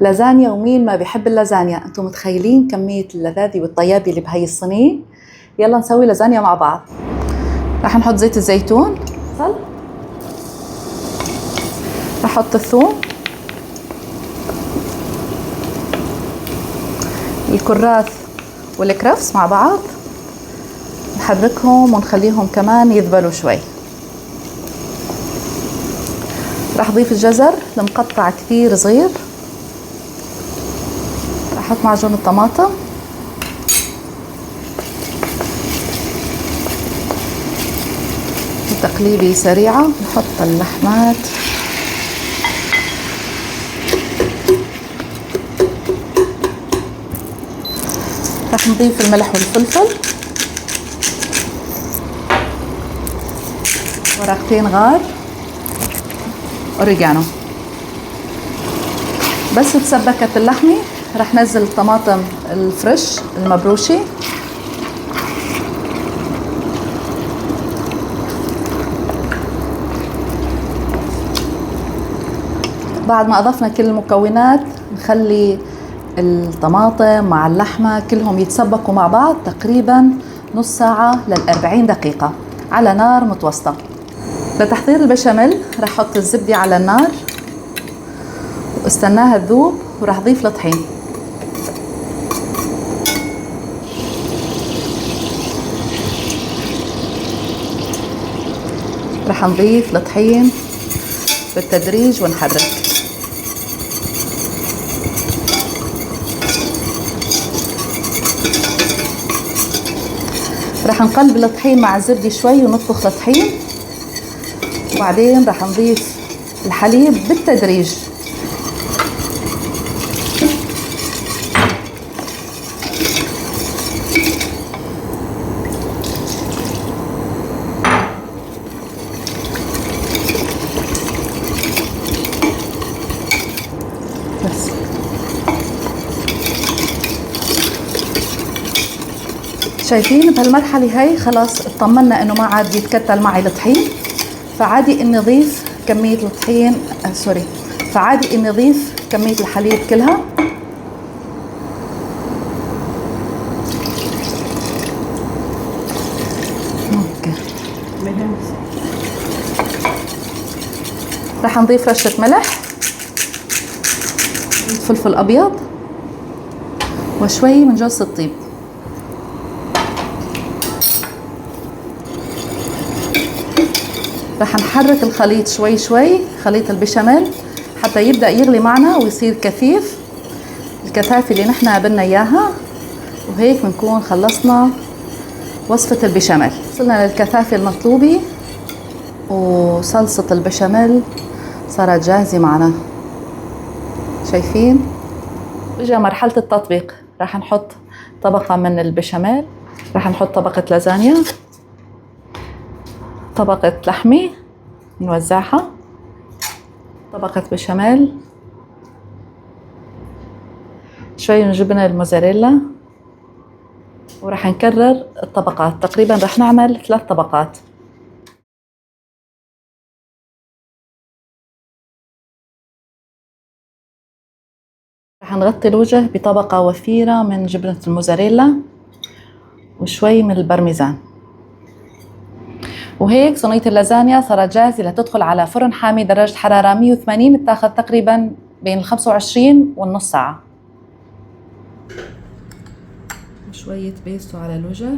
لازانيا، ومين ما بيحب اللازانيا؟ انتم متخيلين كمية اللذاذة والطيابة اللي بهي الصينية؟ يلا نسوي لازانيا مع بعض. رح نحط زيت الزيتون، رح احط الثوم، الكراث والكرفس مع بعض، نحركهم ونخليهم كمان يذبلوا شوي. رح اضيف الجزر المقطع كثير صغير، رح احط معجون الطماطم، تقليبي سريعة، نحط اللحمات، رح نضيف الملح والفلفل، ورقتين غار، أوريجانو. بس تسبكت اللحمة رح نزل الطماطم الفريش المبروشة، بعد ما أضفنا كل المكونات نخلي الطماطم مع اللحمة كلهم يتسبكوا مع بعض تقريبا نص ساعة ل40 دقيقة على نار متوسطة. لتحضير البشاميل رح أحط الزبدة على النار واستناها تذوب، ورح أضيف الطحين. رح نضيف الطحين بالتدريج ونحرك. رح نقلب الطحين مع الزبدة شوي ونطبخ الطحين، وبعدين رح نضيف الحليب بالتدريج. بس شايفين بهالمرحلة هاي خلاص اطمنا انه ما عاد يتكتل معي الطحين، فعادي اني اضيف كمية الطحين فعادي اني اضيف كمية الحليب كلها. اوكي، رح نضيف رشة ملح، فلفل ابيض، وشوي من جوز الطيب. رح نحرك الخليط شوي شوي، خليط البشاميل، حتى يبدأ يغلي معنا ويصير كثيف، الكثافة اللي نحن بدنا اياها، وهيك بنكون خلصنا وصفة البشاميل. وصلنا للكثافة المطلوبة وصلصة البشاميل صارت جاهزة معنا. شايفين؟ اجا مرحلة التطبيق. رح نحط طبقة من البشاميل، رح نحط طبقة لازانيا، طبقة لحمة نوزعها، طبقة بشاميل، شوي من جبنة الموزاريلا، ورح نكرر الطبقات. تقريبا رح نعمل 3 طبقات. رح نغطي الوجه بطبقة وفيرة من جبنة الموزاريلا وشوي من البرميزان. وهيك صينية اللازانيا صارت جاهزة لتدخل على فرن حامي درجة حرارة 180، بتاخذ تقريبا بين 25 والنص ساعة. شوية بيستو على الوجه.